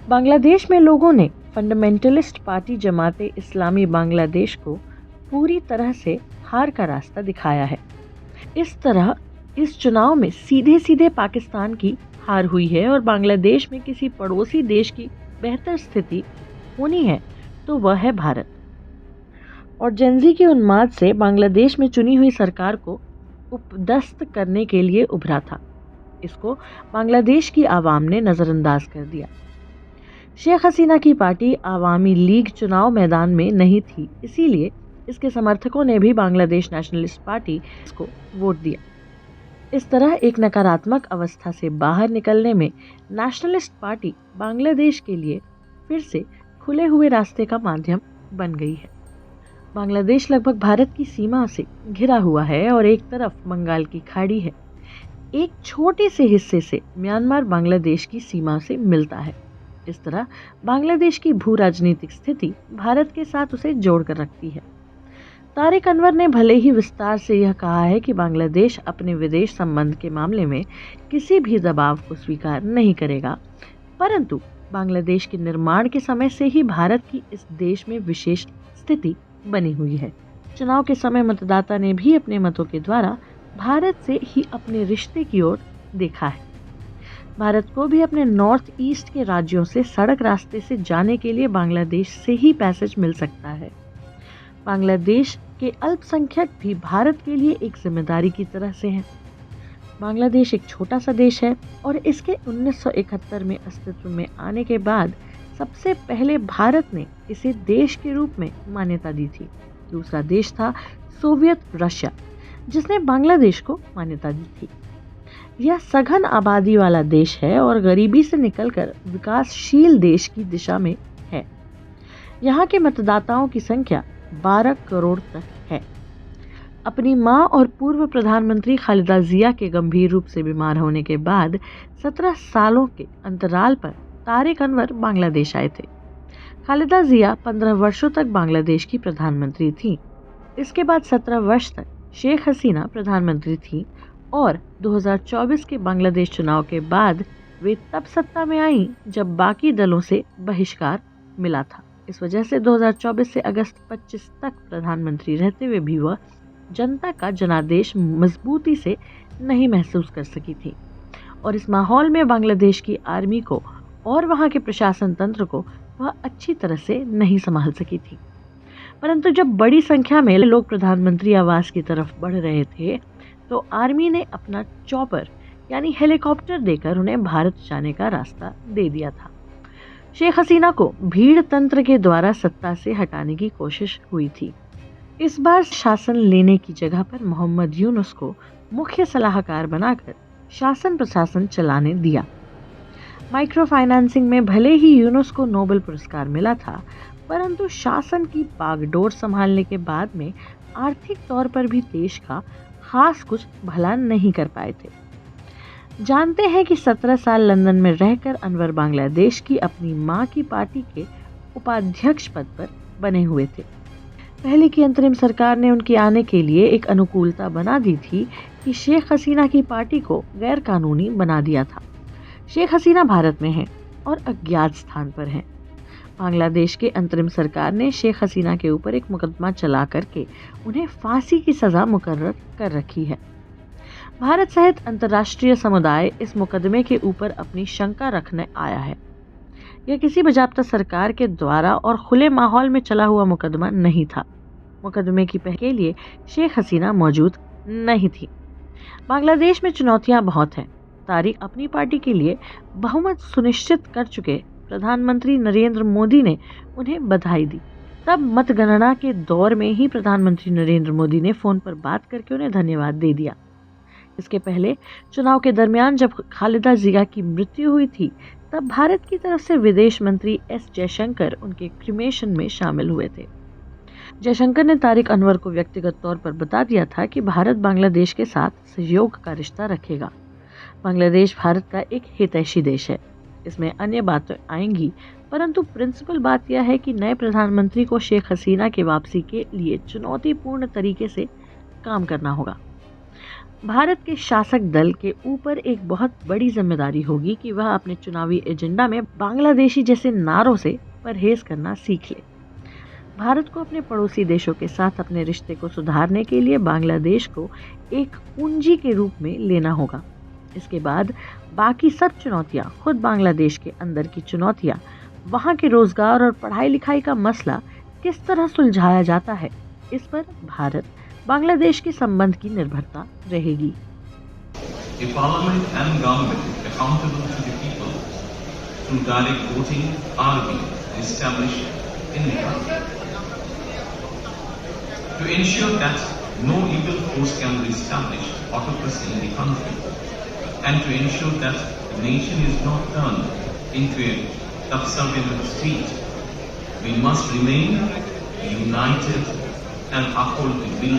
बांग्लादेश में लोगों ने फंडामेंटलिस्ट पार्टी जमाते इस्लामी बांग्लादेश को पूरी तरह से हार का रास्ता दिखाया है। इस तरह इस चुनाव में सीधे सीधे पाकिस्तान की हार हुई है और बांग्लादेश में किसी पड़ोसी देश की बेहतर स्थिति होनी है तो वह है भारत। और जेनजी के उन्माद से बांग्लादेश में चुनी हुई सरकार को उपदस्त करने के लिए उभरा था। इसको बांग्लादेश की आवाम ने नज़रअंदाज कर दिया। शेख हसीना की पार्टी आवामी लीग चुनाव मैदान में नहीं थी, इसीलिए इसके समर्थकों ने भी बांग्लादेश नेशनलिस्ट पार्टी को वोट दिया। इस तरह एक नकारात्मक अवस्था से बाहर निकलने में नेशनलिस्ट पार्टी बांग्लादेश के लिए फिर से खुले हुए रास्ते का माध्यम बन गई है। बांग्लादेश लगभग भारत की सीमा से घिरा हुआ है और एक तरफ बंगाल की खाड़ी है। एक छोटे से हिस्से से म्यांमार बांग्लादेश की सीमा से मिलता है। इस तरह बांग्लादेश की भू राजनीतिक स्थिति भारत के साथ उसे जोड़कर रखती है। तारिक अनवर ने भले ही विस्तार से यह कहा है कि बांग्लादेश अपने विदेश संबंध के मामले में किसी भी दबाव को स्वीकार नहीं करेगा, परंतु बांग्लादेश के निर्माण के समय से ही भारत की इस देश में विशेष स्थिति बनी हुई है। चुनाव के समय मतदाता ने भी अपने मतों के द्वारा भारत से ही अपने रिश्ते की ओर देखा है। भारत को भी अपने नॉर्थ ईस्ट के राज्यों से सड़क रास्ते से जाने के लिए बांग्लादेश से ही पैसेज मिल सकता है। बांग्लादेश के अल्पसंख्यक भी भारत के लिए एक जिम्मेदारी की तरह से हैं। बांग्लादेश एक छोटा सा देश है और इसके 1971 में अस्तित्व में आने के बाद सबसे पहले भारत ने इसे देश के रूप में मान्यता दी थी। दूसरा देश था सोवियत रशिया, जिसने बांग्लादेश को मान्यता दी थी। यह सघन आबादी वाला देश है और गरीबी से निकलकर विकासशील देश की दिशा में है। यहाँ के मतदाताओं की संख्या 12 करोड़ तक है। अपनी मां और पूर्व प्रधानमंत्री खालिदा जिया के गंभीर रूप से बीमार होने के बाद 17 सालों के अंतराल पर तारिक अनवर बांग्लादेश आए थे। खालिदा जिया 15 वर्षों तक बांग्लादेश की प्रधानमंत्री थी। इसके बाद 17 वर्ष तक शेख हसीना प्रधानमंत्री थी और 2024 के बांग्लादेश चुनाव के बाद वे तब सत्ता में आईं जब बाकी दलों से बहिष्कार मिला था। इस वजह से 2024 से अगस्त 25 तक प्रधानमंत्री रहते हुए भी वह जनता का जनादेश मजबूती से नहीं महसूस कर सकी थी और इस माहौल में बांग्लादेश की आर्मी को और वहां के प्रशासन तंत्र को वह अच्छी तरह से नहीं संभाल सकी थी। परंतु जब बड़ी संख्या में लोग प्रधानमंत्री आवास की तरफ बढ़ रहे थे तो आर्मी ने अपना चॉपर यानी हेलीकॉप्टर देकर उन्हें भारत जाने का रास्ता दे दिया था। शेख हसीना को भीड़ तंत्र के द्वारा सत्ता से हटाने की कोशिश हुई थी। इस बार शासन लेने की जगह पर मोहम्मद यूनुस को मुख्य सलाहकार बनाकर शासन प्रशासन चलाने दिया। माइक्रो फाइनेंसिंग में भले ही यूनुस को नोबेल पुरस्कार मिला था, परंतु शासन की बागडोर संभालने के बाद में आर्थिक तौर पर भी देश का खास कुछ भला नहीं कर पाए थे। जानते हैं कि 17 साल लंदन में रहकर अनवर बांग्लादेश की अपनी मां की पार्टी के उपाध्यक्ष पद पर बने हुए थे। पहले की अंतरिम सरकार ने उनके आने के लिए एक अनुकूलता बना दी थी कि शेख हसीना की पार्टी को गैर कानूनी बना दिया था। शेख हसीना भारत में हैं और अज्ञात स्थान पर हैं। बांग्लादेश के अंतरिम सरकार ने शेख हसीना के ऊपर एक मुकदमा चला करके उन्हें फांसी की सजा मुकर्रर कर रखी है। भारत सहित अंतर्राष्ट्रीय समुदाय इस मुकदमे के ऊपर अपनी शंका रखने आया है। यह किसी बजाबता सरकार के द्वारा और खुले माहौल में चला हुआ मुकदमा नहीं था। मुकदमे की पहल के लिए शेख हसीना मौजूद नहीं थी। बांग्लादेश में चुनौतियां बहुत हैं। तारिक अपनी पार्टी के लिए बहुमत सुनिश्चित कर चुके प्रधानमंत्री नरेंद्र मोदी ने उन्हें बधाई दी। तब मतगणना के दौर में ही प्रधानमंत्री नरेंद्र मोदी ने फोन पर बात करके उन्हें धन्यवाद दे दिया। इसके पहले चुनाव के दरमियान जब खालिदा जिया की मृत्यु हुई थी, तब भारत की तरफ से विदेश मंत्री एस जयशंकर उनके क्रिमेशन में शामिल हुए थे। जयशंकर ने तारिक अनवर को व्यक्तिगत तौर पर बता दिया था कि भारत बांग्लादेश के साथ सहयोग का रिश्ता रखेगा। बांग्लादेश भारत का एक हितैषी देश है। इसमें अन्य बातें आएंगी, परंतु प्रिंसिपल बात यह है कि नए प्रधानमंत्री को शेख हसीना की वापसी के लिए चुनौतीपूर्ण तरीके से काम करना होगा। भारत के शासक दल के ऊपर एक बहुत बड़ी जिम्मेदारी होगी कि वह अपने चुनावी एजेंडा में बांग्लादेशी जैसे नारों से परहेज करना सीख ले। भारत को अपने पड़ोसी देशों के साथ अपने रिश्ते को सुधारने के लिए बांग्लादेश को एक पूंजी के रूप में लेना होगा। इसके बाद बाकी सब चुनौतियां, खुद बांग्लादेश के अंदर की चुनौतियां, वहां के रोजगार और पढ़ाई लिखाई का मसला किस तरह सुलझाया जाता है, इस पर भारत बांग्लादेश के संबंध की निर्भरता रहेगी। A parliament and government accountable to the people through direct voting are being established in the country. To ensure that no legal force can be established autocracy in the country, and to ensure that the nation is not turned into a subservient state, we must remain united and uphold the will